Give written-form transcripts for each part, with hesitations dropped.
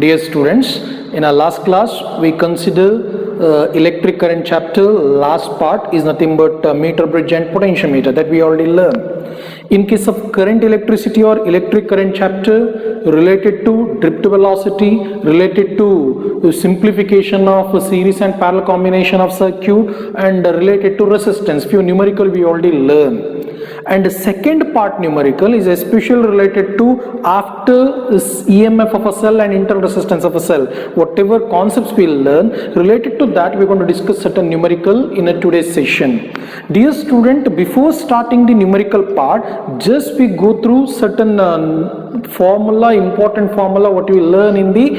Dear students, in our last class we consider electric current chapter. Last part is nothing but meter bridge and potentiometer that we already learned. In case of current electricity or electric current chapter, related to drift velocity, related to simplification of series and parallel combination of circuit, and related to resistance, few numerical we already learned. And the second part numerical is especially related to after EMF of a cell and internal resistance of a cell. Whatever concepts we learn related to that, we're going to discuss certain numerical in a today's session. Dear student, before starting the numerical part, just we go through certain formula, important formula what we learn in the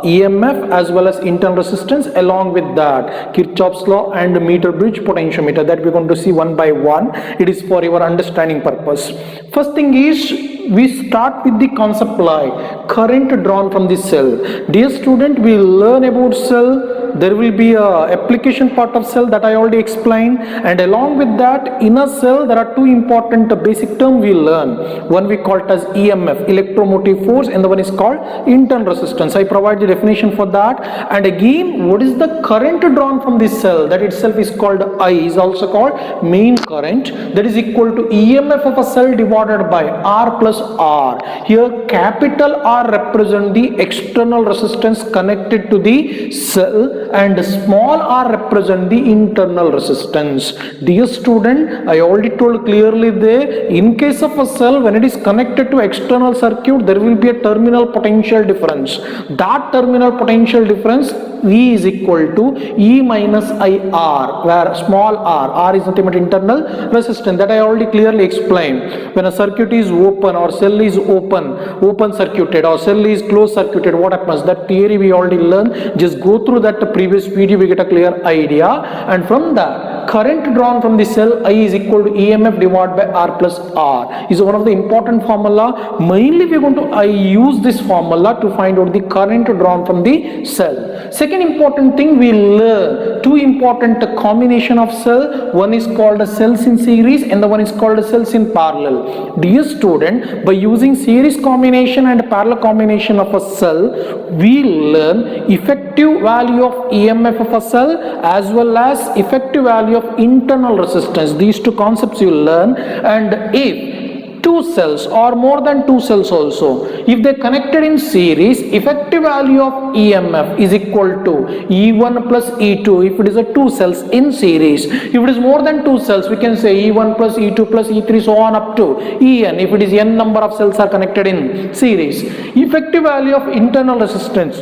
EMF as well as internal resistance. Along with that, Kirchhoff's law and meter bridge potentiometer, that we're going to see one by one. It is for your understanding purpose. First thing is, we start with the concept like current drawn from the cell. Dear student, we learn about cell. There will be a application part of cell that I already explained, and along with that, in a cell there are two important basic terms we learn. One we call it as EMF, electromotive force, and the one is called internal resistance. I provide the definition for that. And again, what is the current drawn from this cell? That itself is called I, is also called main current. That is equal to EMF of a cell divided by R plus R. Here capital R represent the external resistance connected to the cell, and small r represent the internal resistance. Dear student, I already told clearly there, in case of a cell, when it is connected to external circuit, there will be a terminal potential difference. That terminal potential difference V is equal to E minus IR, where small r is nothing but internal resistance. That I already clearly explained. When a circuit is open or cell is open circuited, or cell is closed circuited, what happens? That theory we already learned. Just go through that previous video, we get a clear idea. And from that, current drawn from the cell I is equal to EMF divided by R plus R is one of the important formula. Mainly we are going to use this formula to find out the current drawn from the cell. Second important thing, we learn two important combination of cell. One is called a cells in series and the one is called a cells in parallel. Dear student, by using series combination and parallel combination of a cell, we learn effective value of EMF of a cell as well as effective value of internal resistance. These two concepts you learn. And if two cells or more than two cells also, if they connected in series, effective value of EMF is equal to E1 plus E2 if it is a two cells in series. If it is more than two cells, we can say E1 plus E2 plus E3 so on up to En if it is n number of cells are connected in series. Effective value of internal resistance,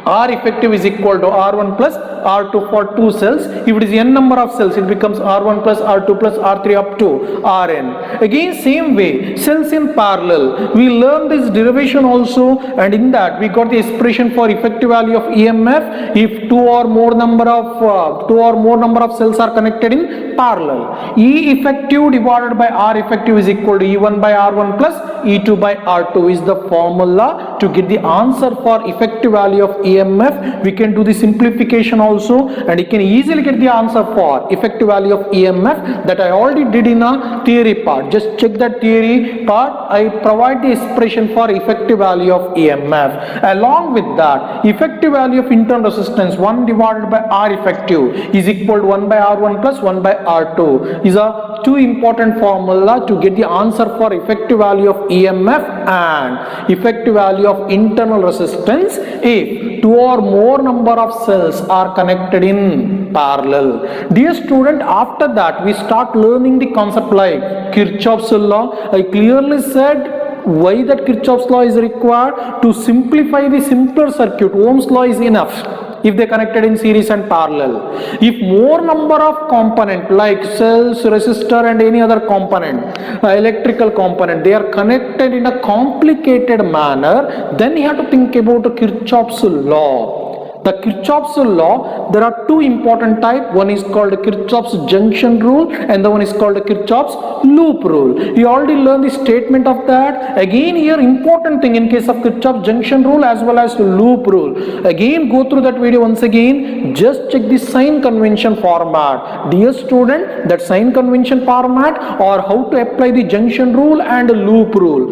R effective is equal to R1 plus R2 for two cells. If it is n number of cells, it becomes R1 plus R2 plus R3 up to Rn. Again, same way, cells in parallel. We learn this derivation also, and in that we got the expression for effective value of EMF if two or more number of cells are connected in parallel. E effective divided by R effective is equal to E1 by R1 plus E2 by R2 is the formula to get the answer for effective value of EMF. We can do the simplification also, and you can easily get the answer for effective value of EMF that I already did in a theory part. Just check that theory part. I provide the expression for effective value of EMF. Along with that, effective value of internal resistance 1 divided by R effective is equal to 1 by R1 plus 1 by R2 is a two important formula to get the answer for effective value of EMF and effective value of internal resistance if two or more number of cells are connected in parallel. Dear student, after that we start learning the concept like Kirchhoff's law. I clearly said why that Kirchhoff's law is required to simplify the simpler circuit. Ohm's law is enough if they connected in series and parallel. If more number of component like cells, resistor and any other component, electrical component, they are connected in a complicated manner, then you have to think about Kirchhoff's law. The Kirchhoff's law, there are two important types. One is called Kirchhoff's junction rule and the one is called Kirchhoff's loop rule. You already learned the statement of that. Again here important thing in case of Kirchhoff junction rule as well as loop rule. Again go through that video once again. Just check the sign convention format. Dear student, that sign convention format or how to apply the junction rule and loop rule,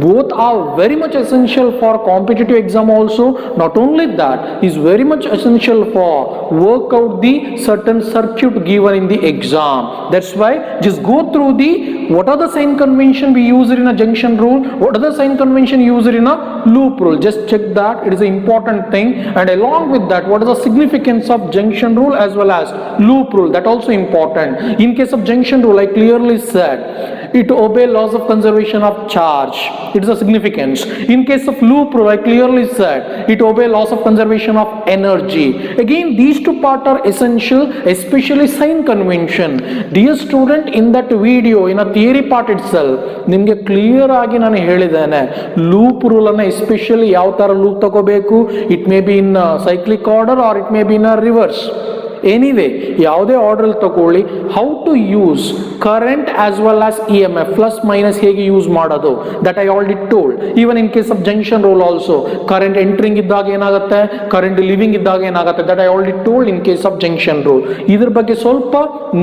both are very much essential for competitive exam also. Not only that, is very much essential for work out the certain circuit given in the exam. That's why just go through the what are the sign convention we use in a junction rule, what are the sign convention used in a loop rule. Just check that, it is an important thing. And along with that, what is the significance of junction rule as well as loop rule, that also important. In case of junction rule, I clearly said it obey laws of conservation of charge. It is a significance. In case of loop rule, I clearly said it obey laws of conservation of energy. Again, these two parts are essential, especially sign convention. Dear student, in that video, in a theory part itself, ನಿಮಗೆ clear ಆಗಿ ನಾನು ಹೇಳಿದ್ದೇನೆ loop rule ಅನ್ನ especially ಯಾವ ತರ loop ತಗೋಬೇಕು. It may be in cyclic order or it may be in reverse. Anyway ಯಾವುದೇ order ತಗೊಳ್ಳಿ, how to use current as well as E M F plus minus ಹೇಗೆ ಯೂಸ್ ಮಾಡೋದು, that I already told. Even in case of junction rule also, current entering ಇದ್ದಾಗ ಏನಾಗುತ್ತೆ, current leaving ಇದ್ದಾಗ ಏನಾಗುತ್ತೆ, that I already told in case of junction rule. ಇದ್ರ ಬಗ್ಗೆ ಸ್ವಲ್ಪ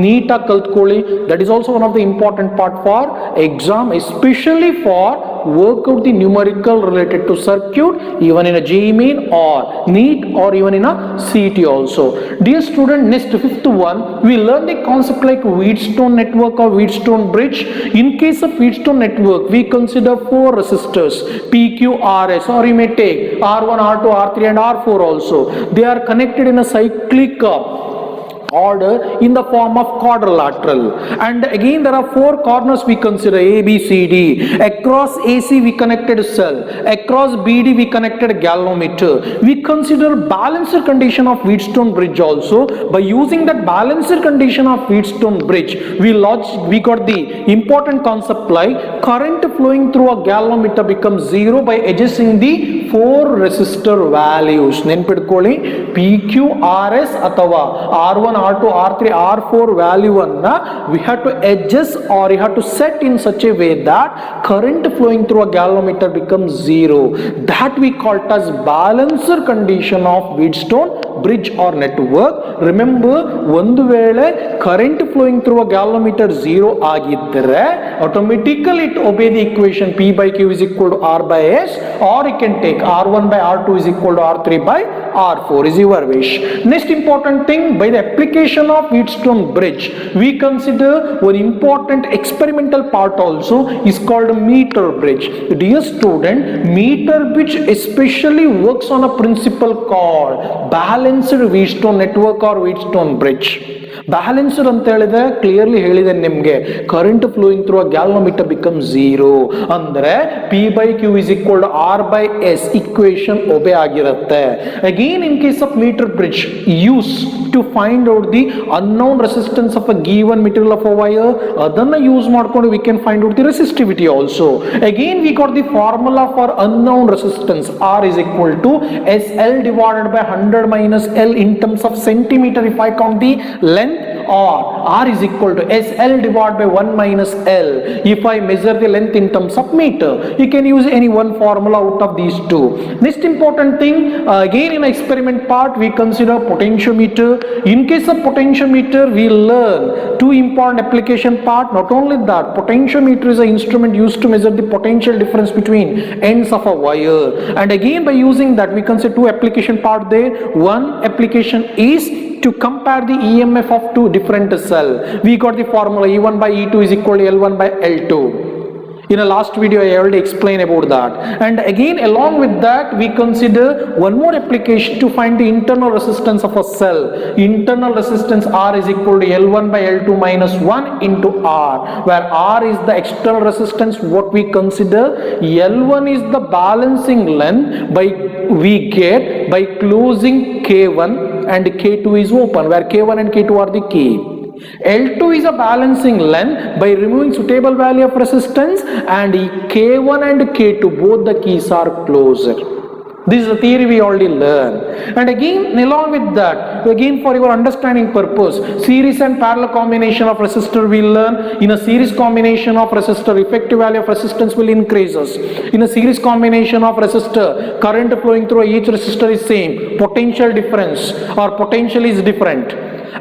ನೀಟಾಗಿ ಕಲ್ತ್ಕೊಳ್ಳಿ. That is also one of the important part for exam, especially for work out the numerical related to circuit even in a JEE Main or NEET or even in a CET also. Dear student, next fifth one, we learn the concept like Wheatstone network or Wheatstone bridge. In case of Wheatstone network, we consider 4 resistors PQRS, or you may take R1, R2, R3 and R4 also. They are connected in a cyclic order in the form of quadrilateral. And again there are 4 corners we consider, A, B, C, D. Across AC we connected cell, across BD we connected galvanometer. We consider balancer condition of Wheatstone bridge also. By using that balancer condition of Wheatstone bridge, we got the important concept like current flowing through a galvanometer becomes 0 by adjusting the 4 resistor values. ನೆನ್ಪಿಟ್ಕೊಳ್ಳಿ, PQRS ಅಥವಾ R1, R2, R3, R4 value anna we have to adjust or you have to set in such a way that current flowing through a galvanometer becomes 0. That we call it as balancer condition of Wheatstone bridge or network. Remember, ಒಂದು ವೇಳೆ current flowing through a galvanometer 0 ಆಗಿದ್ದರೆ automatically it obey the equation P by Q is equal to R by S, or you can take R1 by R2 is equal to R3 by R4, is your wish. Next important thing, by the application of Wheatstone bridge, we consider one important experimental part also is called meter bridge. Dear student, meter bridge especially works on a principle called balanced Wheatstone network or Wheatstone bridge. Balancer ಅಂತ ಹೇಳಿದ್ರೆ clearly ಹೇಳಿದೆ ನಿಮ್ಗೆ, current flowing through a galvanometer become 0 ಅಂದ್ರೆ P by Q is equal to R by S equation obey ಆಗಿರುತ್ತೆ. Again in case of metre bridge use to find out the unknown resistance of a given material of a wire, ಅದನ್ನ use ಮಾಡ್ಕೊಂಡು we can find out the resistivity also. Again we got the formula for unknown resistance, R is equal to SL divided by 100 minus L in terms of centimeter if I count the length, or R is equal to SL divided by 1 minus L if I measure the length in terms of meter. You can use any one formula out of these two. Next important thing, again in experiment part we consider potentiometer. In case of potentiometer we learn 2 important application part. Not only that, potentiometer is an instrument used to measure the potential difference between ends of a wire, and again by using that we consider 2 application part there. One application is to compare the EMF of 2 different cells. We got the formula E1 by E2 is equal to L1 by L2. In a last video I already explained about that. And again along with that we consider one more application to find the internal resistance of a cell. Internal resistance R is equal to L1 by L2 minus 1 into R, where R is the external resistance what we consider. L1 is the balancing length we get by closing K1 and K2 is open, where K1 and K2 are the key. L2 is a balancing length by removing suitable value of resistance, and K1 and K2 both the keys are closer. This is the theory we already learned. And again, along with that, again for your understanding purpose, series and parallel combination of resistor we learn. In a series combination of resistor, effective value of resistance will increases. In a series combination of resistor, current flowing through each resistor is same, potential difference or potential is different.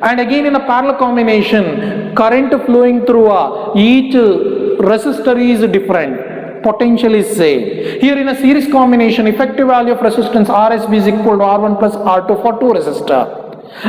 And again in a parallel combination, current flowing through each resistor is different, potential is same. Here in a series combination, effective value of resistance RSB is equal to R1 plus R2 for 2 resistor.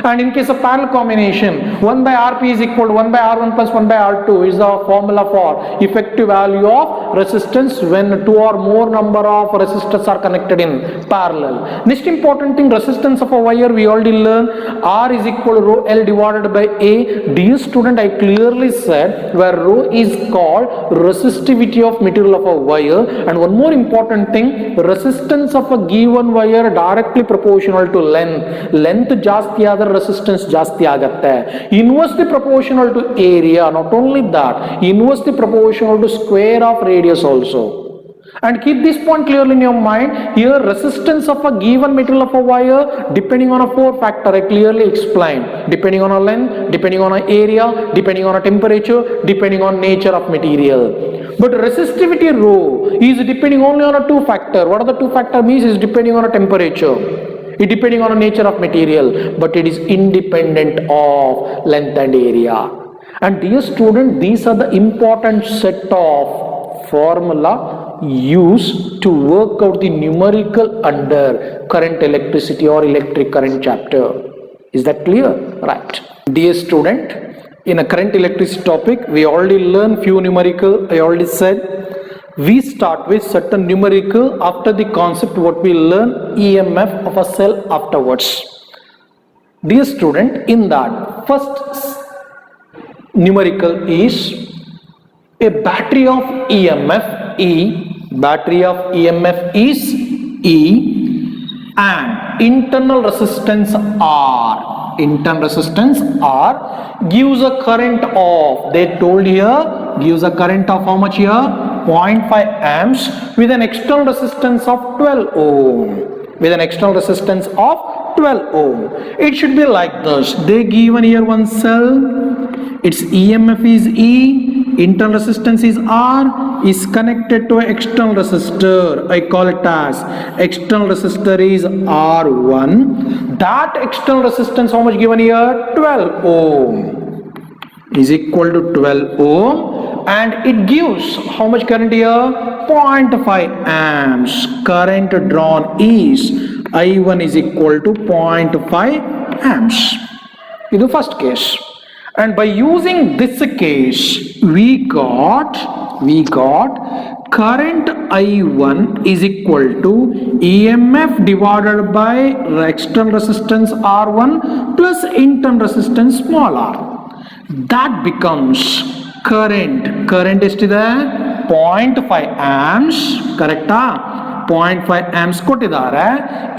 And in case of parallel combination, 1 by Rp is equal to 1 by R1 plus 1 by R2 is the formula for effective value of resistance when two or more number of resistors are connected in parallel. Next important thing, resistance of a wire we already learned. R is equal to rho L divided by A. Dear student, I clearly said where rho is called resistivity of material of a wire. And one more important thing, resistance of a given wire directly proportional to length. Length ಜಾಸ್ತಿ ಆದ್ರೆ resistance ಜಾಸ್ತಿ ಆಗುತ್ತೆ. Inversely proportional to area. Not only that, inversely proportional to square of radius also. And keep this point clearly in your mind. Here resistance of a given material of a wire depending on a 4 factor I clearly explained. Depending on a length, depending on an area, depending on a temperature, depending on nature of material. But resistivity rho is depending only on a 2 factor. What are the 2 factor means? Is depending on a temperature. It depending on the nature of material, but it is independent of length and area. And dear student, these are the important set of formula used to work out the numerical under current electricity or electric current chapter. Is that clear? Right. Dear student, in a current electricity topic, we already learned few numerical. I already said we start with certain numerical after the concept what we learn EMF of a cell afterwards. Dear student, in that first numerical is a battery of EMF E. Battery of EMF is E and internal resistance R. Internal resistance R gives a current of, they told here, gives a current of how much here? 0.5 amps with an external resistance of 12 ohm. With an external resistance of 12 ohm. It should be like this. They given here one cell. Its EMF is E. Internal resistance is R. Is connected to an external resistor. I call it as external resistor is R1. That external resistance how much given here? 12 ohm. Is equal to 12 ohm. And it gives how much current here? 0.5 amps. Current drawn is I1 is equal to 0.5 amps. In the first case. And by using this case, we got current I1 is equal to EMF divided by external resistance R1 plus internal resistance small r. That becomes current ಎಷ್ಟಿದೆ 0.5 amps ಕರೆಕ್ಟಾ 0.5 amps ಕೊಟ್ಟಿದ್ದಾರೆ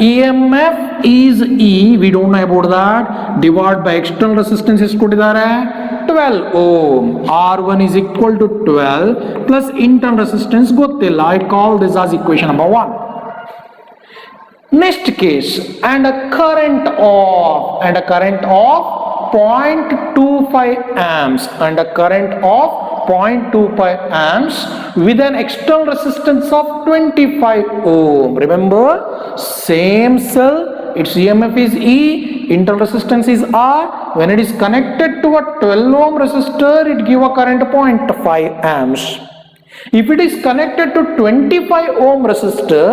EMF is E we don't know about that divide by external resistance ಎಷ್ಟು ಕೊಟ್ಟಿದ್ದಾರೆ 12 ohm R1 is equal to 12 plus internal resistance ಗೊತ್ತಿಲ್ಲ I call this as equation number 1. Next case and a current of 0.25 amps and a current of 0.25 amps with an external resistance of 25 ohm. Remember, same cell, its EMF is E, internal resistance is R. When it is connected to a 12 ohm resistor, it give a current 0.5 amps. If it is connected to 25 ohm resistor,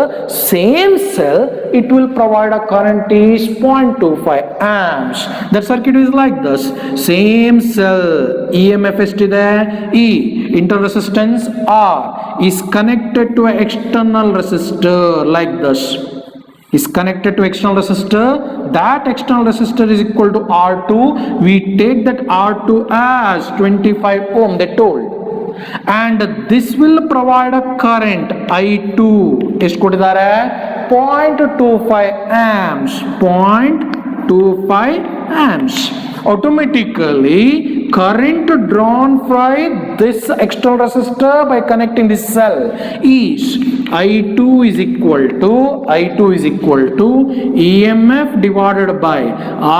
same cell, it will provide a current is 0.25 amps. That circuit is like this. Same cell, EMF is there, E, internal resistance R, is connected to an external resistor like this. Is connected to external resistor. That external resistor is equal to R2. We take that R2 as 25 ohm, they told. And this will provide a current I2 ಎಷ್ಟು ಕೊಟ್ಟಿದ್ದಾರೆ 0.25 amps 0.25 amps automatically current drawn by this external resistor by connecting this cell is I2 is equal to EMF divided by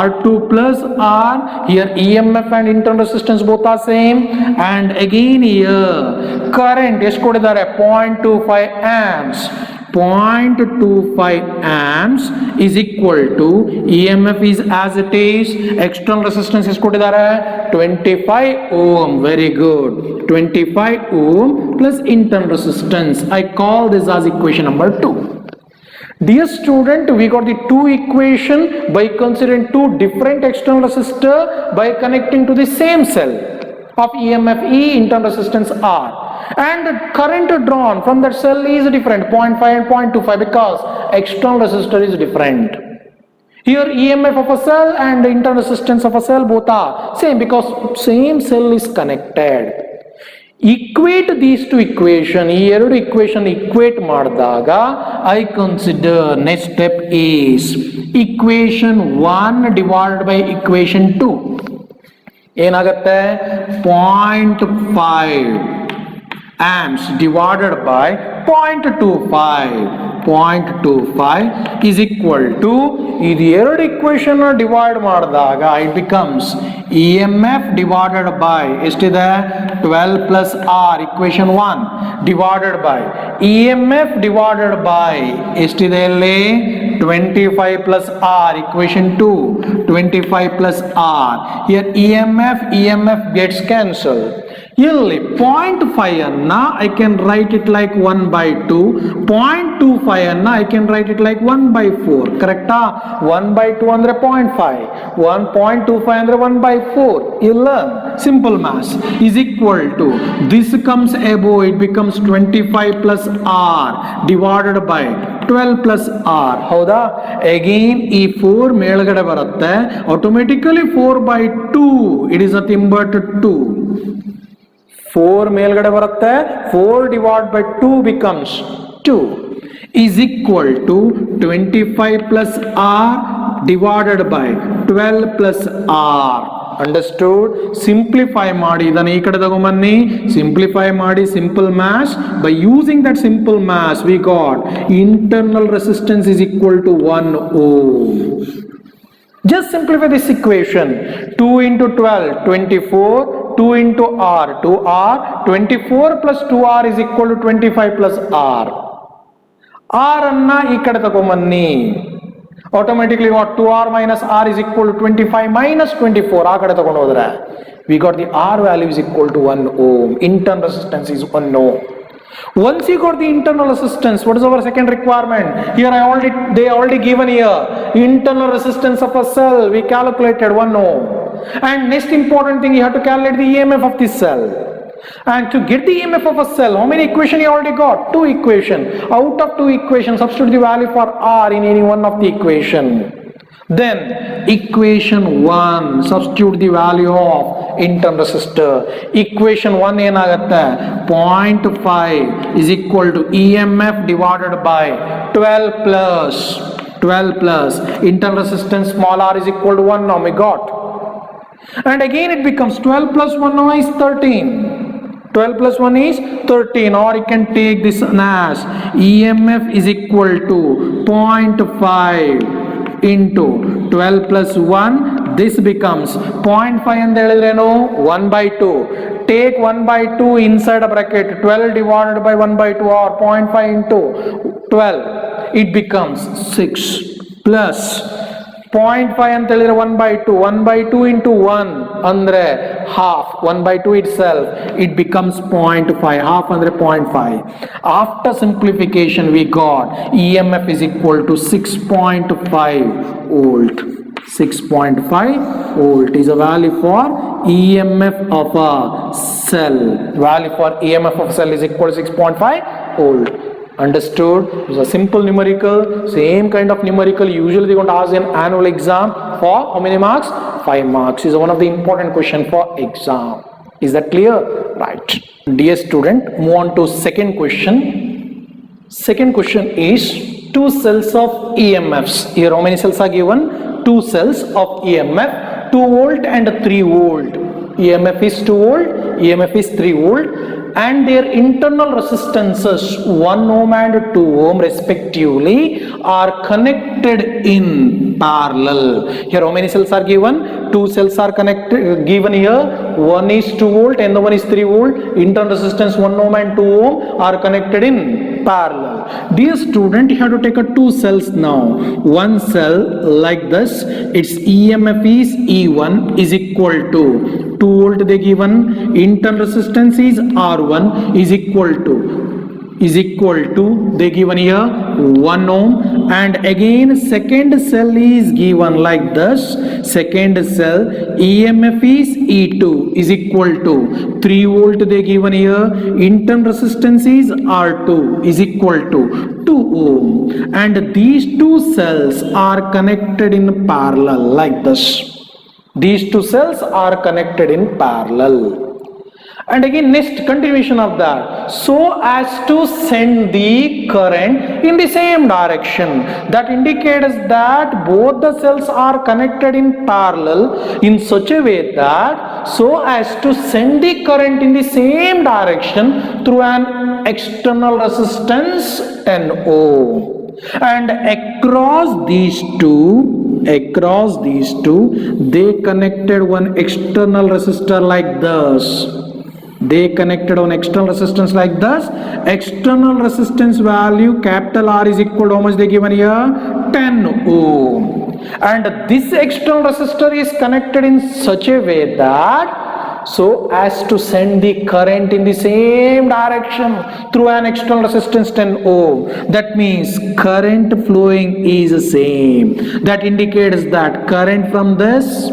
R2 plus R. Here EMF and internal resistance both are same, and again here current ಎಷ್ಟು ಕೊಟ್ಟಿದ್ದಾರೆ 0.25 amps. 0.25 amps is equal to EMF is as it is, external resistance is ಕೊಟ್ಟಿದ್ದಾರೆ 25 ohm. Very good. 25 ohm plus internal resistance. I call this as equation number 2. Dear student, we got the two equation by considering two different external resistor by connecting to the same cell of EMF E, internal resistance R. And the current drawn from that cell is different, 0.5 and 0.25, because external resistor is different. Here EMF of a cell and the internal resistance of a cell both are same because same cell is connected. Equate these two equation, ಈ ಎರಡು equation equate ಮಾಡಿದಾಗ I consider next step is equation 1 divided by equation 2. ಏನಾಗುತ್ತೆ 0.5 amps divided by 0.25 is equal to ಇದು ಎರಡು equation divide ಮಾಡಿದಾಗ it becomes EMF divided by ಎಷ್ಟಿದೆ 12 plus R equation 1 divided by EMF divided by ಎಷ್ಟಿದೆ ಇಲ್ಲಿ 25 plus R equation 2 25 plus R. Here EMF gets cancelled. ಇಲ್ಲಿ 0.5 ಅನ್ನ I can write it like 1 by 2, 0.25 ಅನ್ನ I can write it like 1 by 4, ಕರೆಕ್ಟಾ? 1 by 2 ಅಂದ್ರೆ 0.5, 1.25 ಅಂದ್ರೆ 1 by 4. You learn simple math is equal to this comes above, it becomes 25 plus R divided by 12 plus R. ಹೌದಾ? Again ಈ 4 ಮೇಲ್ಗಡೆ ಬರುತ್ತೆ, automatically 4 by 2, it is nothing but 2. 4 ಮೇಲ್ಗಡೆ ಬರುತ್ತೆ, 4 divided by 2 becomes 2 is equal to 25 plus R divided by 12 plus R. Understood? Simplify ಮಾಡಿ ಇದನ್ನ ಈ ಕಡೆ ತಗೊಂಬನ್ನಿ, simplify ಮಾಡಿ simple mass. By using that simple mass we got internal resistance is equal to 1 ohm. Just simplify this equation. 2 into 12 24, 2 into R 2R, 24 plus 2R is equal to 25 plus R. R anna ee kade tagomanni, automatically what 2R minus R is equal to 25 minus 24 aa kade tagondu hodre we got the R value is equal to 1 ohm. Internal resistance is 1 ohm. Once you got the internal resistance, what is our second requirement? Here they already given here internal resistance of a cell, we calculated 1 ohm. And next important thing, you have to calculate the EMF of this cell. And to get the EMF of a cell, how many equations you already got? 2 equations. Out of 2 equations, substitute the value for R in any one of the equation. Then equation 1, substitute the value of internal resistor. Equation 1 ಏನಾಗುತ್ತೆ 0.5 is equal to EMF divided by 12 plus internal resistance small r is equal to 1. Now we got, and again it becomes 12 plus 1 now is 13. 12 plus 1 is 13, or you can take this as EMF is equal to 0.5 into 12 plus 1, this becomes 0.5 and ಹೇಳಿದ್ರೇನು 1 by 2. Take 1 by 2 inside a bracket, 12 divided by 1 by 2 or 0.5 into 12, it becomes 6 plus 0.5 ಅಂತ ಹೇಳಿದ್ರೆ 1 by 2, 1 by 2 into 1 ಅಂದ್ರೆ half, 1 by 2 itself, it becomes 0.5, half ಅಂದ್ರೆ 0.5. After simplification we got EMF is equal to 6.5 volt. 6.5 volt is a value for EMF of a cell. Value for EMF of a cell is equal to 6.5 volt. Understood? It's a simple numerical, same kind of numerical usually they going to ask in annual exam for how many marks? 5 marks. Is one of the important question for exam. Is that clear? Right. Dear student, move on to second question. Second question is 2 cells of EMFs. Here how many cells are given? 2 cells of EMF, 2 volt and 3 volt. EMF is 2 volt, EMF is 3 volt, and their internal resistances 1 ohm and 2 ohm respectively are connected in parallel. Here how many cells are given? 2 cells are connected, given here. One is 2 volt and the one is 3 volt. Internal resistance 1 ohm and 2 ohm are connected in parallel. Dear student, you have to take a 2 cells now. One cell like this, its EMF is E1 is equal to 2 volt they given, internal resistance is R1 is equal to they given here 1 ohm, and again second cell is given like this. Second cell EMF is E2 is equal to 3 volt they given here, internal resistance is R2 is equal to 2 ohm, and these two cells are connected in parallel like this. These two cells are connected in parallel. And again next continuation of that, so as to send the current in the same direction. That indicates that both the cells are connected in parallel in such a way that so as to send the current in the same direction through an external resistance 10 ohm. And across these two they connected one external resistor like this. They connected on external resistance like this. External resistance value capital R is equal to how much they given here? 10 ohm. And this external resistor is connected in such a way that so as to send the current in the same direction through an external resistance 10 ohm. That means current flowing is the same. That indicates that current from this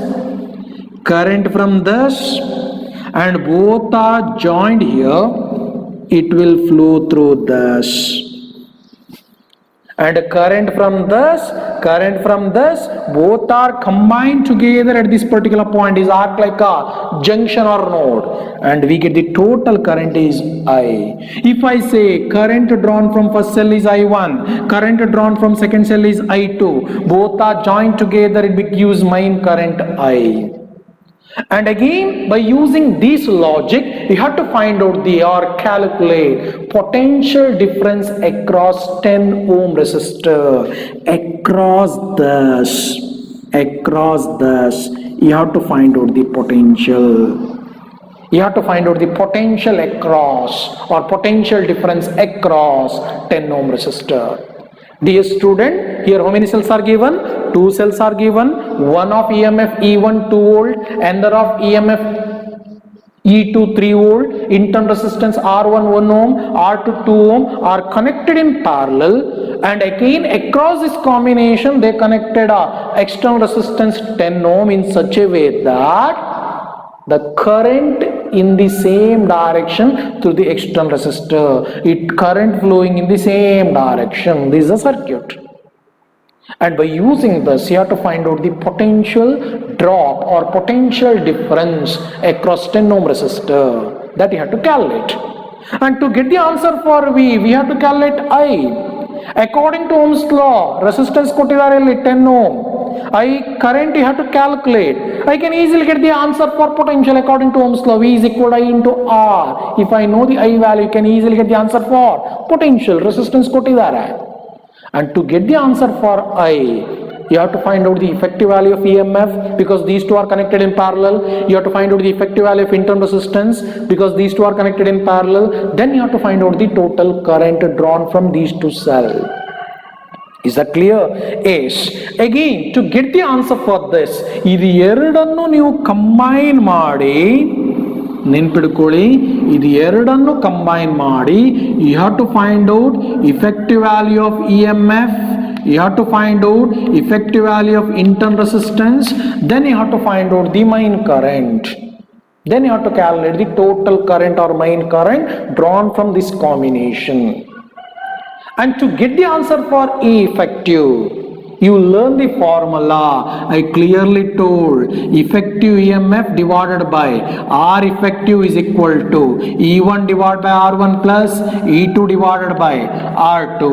and both are joined here, it will flow through this. And current from this, both are combined together at this particular point, is act like a junction or node, and we get the total current is I. If I say current drawn from first cell is I1, current drawn from second cell is I2, both are joined together, it gives main current I. And again, by using this logic, you have to find out or calculate potential difference across 10 ohm resistor. Across this, you have to find out the potential. You have to find out the potential across or potential difference across 10 ohm resistor. Dear student, here how many cells are given? 2 cells are given. One of EMF E1 2 volt, another of EMF E2 3 volt, internal resistance R1 1 ohm, R2 2 ohm are connected in parallel, and again across this combination they connected a external resistance 10 ohm in such a way that the current in the same direction through the external resistor, current flowing in the same direction. This is a circuit, and by using this you have to find out the potential drop or potential difference across 10 ohm resistor. That you have to calculate, and to get the answer for V, we have to calculate I. According to Ohm's law, resistance kottidare 10 ohm. I current you have to calculate. I can easily get the answer for potential according to Ohm's law. V is equal to I into R. If I know the I value, you can easily get the answer for potential resistance kottidare. And to get the answer for I, you have to find out the effective value of EMF because these two are connected in parallel. You have to find out the effective value of internal resistance because these two are connected in parallel. Then you have to find out the total current drawn from these two cells. Is that clear? Yes. Again, to get the answer for this, ಇದು ಎರಡನ್ನು ನೀವು combine ಮಾಡಿ ನೆನ್ಪಿಡ್ಕೊಳ್ಳಿ, ಇದು ಎರಡನ್ನು combine ಮಾಡಿ you have to find out effective value of EMF, you have to find out effective value of internal resistance, then you have to find out the main current. Then you have to calculate the total current or main current drawn from this combination. And to get the answer for E effective, you learn the formula. I clearly told effective EMF divided by R effective is equal to E1 divided by R1 plus E2 divided by R2.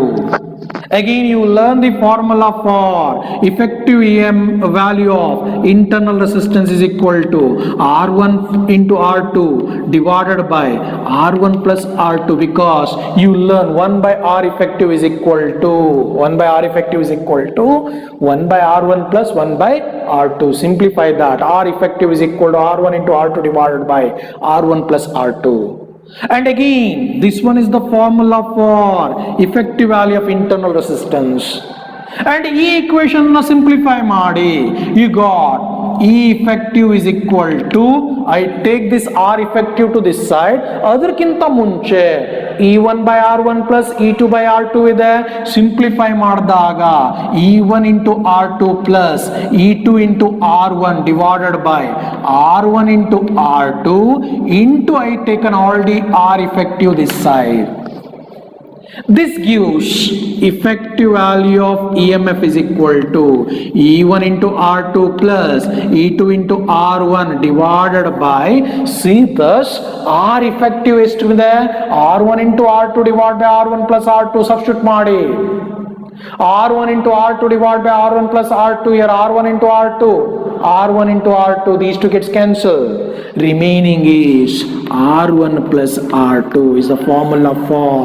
Again, you learn the formula for effective EM value of internal resistance is equal to R1 into R2 divided by R1 plus R2, because you learn 1 by R effective is equal to 1 by R effective is equal to 1 by R1 plus 1 by R2. Simplify that. R effective is equal to R1 into R2 divided by R1 plus R2. And again, this one is the formula for effective value of internal resistance. And E equation na simplify ಮಾಡಿ, you got E effective is equal to, I take this R effective to this side, ಅದಕ್ಕಿಂತ ಮುಂಚೆ E1 by R1 plus E2 by R2 ಇದೆ, simplify ಮಾಡಿದಾಗ E1 into R2 plus E2 into R1 divided by R1 into R2 into I taken already R effective this side. This gives effective value of EMF is equal to E1 into R2 plus E2 into R1 divided by, see thus R effective ಎಷ್ಟಿದೆ, R1 into R2 divided by R1 plus R2 substitute ಮಾಡಿ, R1 into R2 divided by R1 plus R2, here R1 into R2, R1 into R2, these two gets cancelled. Remaining is R1 plus R2 is the formula for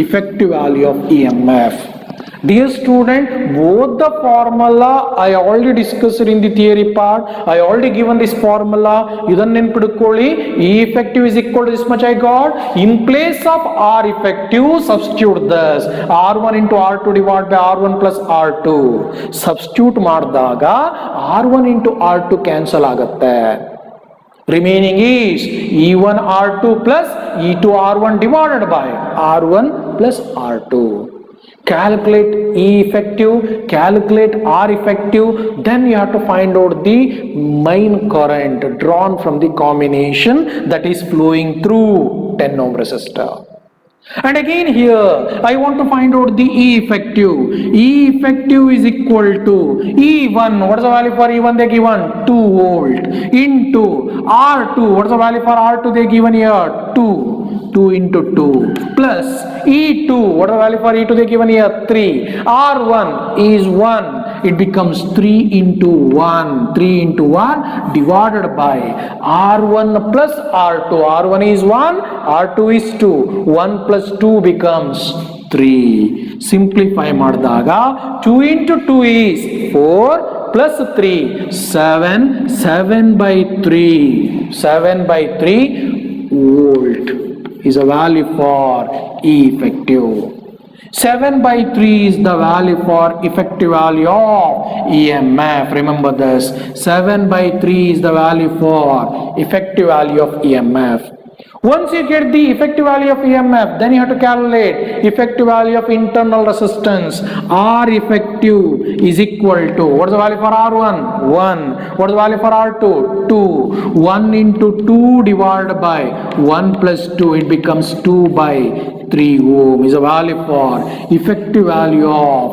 effective value of EMF. Dear student, both the formula I already discussed in the theory part. I already given this formula. Idannu ನೆನಪಿಟ್ಕೊಳ್ಳಿ. E effective is equal to this much I got. In place of R effective, substitute this R1 into R2 divided by R1 plus R2. Substitute ಮಾಡಿದಾಗ R1 into R2 cancel ಆಗುತ್ತೆ. Remaining is E1 R2 plus E2 R1 divided by R1 plus R2. Calculate E effective, calculate R effective, then you have to find out the main current drawn from the combination that is flowing through 10 ohm resistor. And again here I want to find out the E effective. E effective is equal to E1, what is the value for E1 they given, 2 volt, into R2, what is the value for R2 they given here, 2 into 2, plus E2, what is the value for E2 they given here, 3, R1 is 1, it becomes 3 into 1 divided by R1 plus R2, R1 is 1, R2 is 2, 1 plus 2 becomes 3. Simplify ಮಾಡಿದಾಗ 2 into 2 is 4 plus 3, 7 by 3 volt is a value for E effective. 7 by 3 is the value for effective value of EMF. Remember this. 7 by 3 is the value for effective value of EMF. Once you get the effective value of EMF, then you have to calculate effective value of internal resistance. R effective is equal to, what is the value for R1? 1. What is the value for R2? 2. 1 into 2 divided by 1 plus 2, it becomes 2 by 3 ohm is a value for effective value of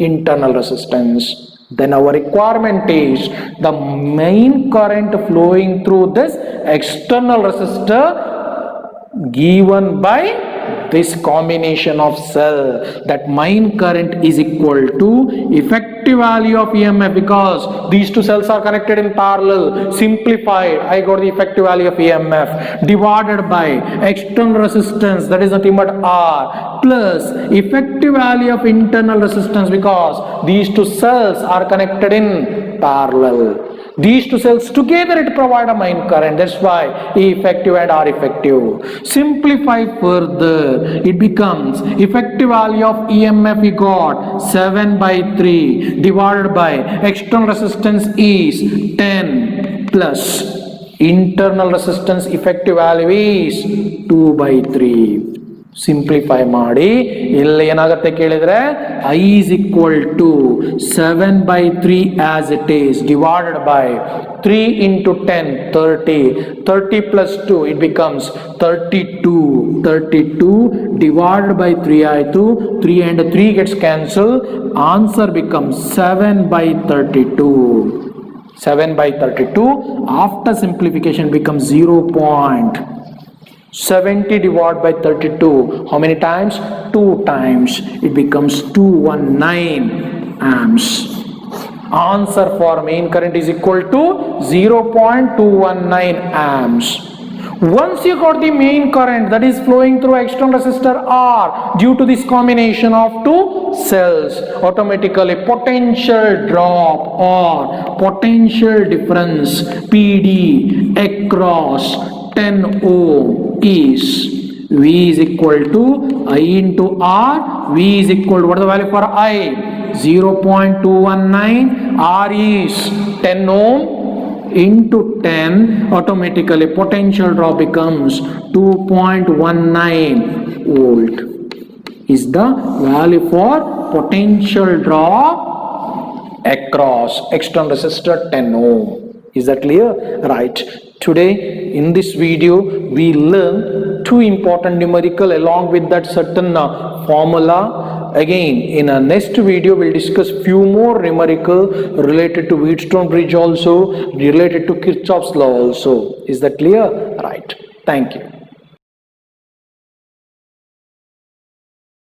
internal resistance. Then our requirement is the main current flowing through this external resistor given by this combination of cell, that main current is equal to effective value of EMF, because these two cells are connected in parallel. Simplified, I got the effective value of EMF divided by external resistance, that is nothing but R, plus effective value of internal resistance, because these two cells are connected in parallel. These two cells together it provide a main current. That's why E effective and R effective. Simplify further, it becomes effective value of EMF we got 7 by 3 divided by external resistance is 10 plus internal resistance effective value is 2 by 3. Simplify ಮಾಡಿ ಇಲ್ಲಿ ಏನಾಗುತ್ತೆ ಕೇಳಿದ್ರೆ I is equal to 7 by 3 as it is divided by 3 into 10, 30 plus 2, it becomes 32 divided by 3 ಆಯಿತು, 3 and 3 gets cancelled, answer becomes 7 by 32. 7 by 32 after simplification becomes 0.7 70 divided by 32. How many times? 2 times. It becomes 219 amps. Answer for main current is equal to 0.219 amps. Once you got the main current that is flowing through external resistor R due to this combination of two cells, automatically potential drop or potential difference PD across 10 ohm is V is equal to I into R. V is equal to, what is the value for I? 0.219. R is 10 ohm into 10, automatically potential drop becomes 2.19 volt is the value for potential drop across external resistor 10 ohm. Is that clear? Right. Today in this video we learn two important numerical along with that certain formula. Again, in our next video, we'll discuss few more numerical related to Wheatstone bridge also, related to Kirchhoff's law also. Is that clear? Right. Thank you.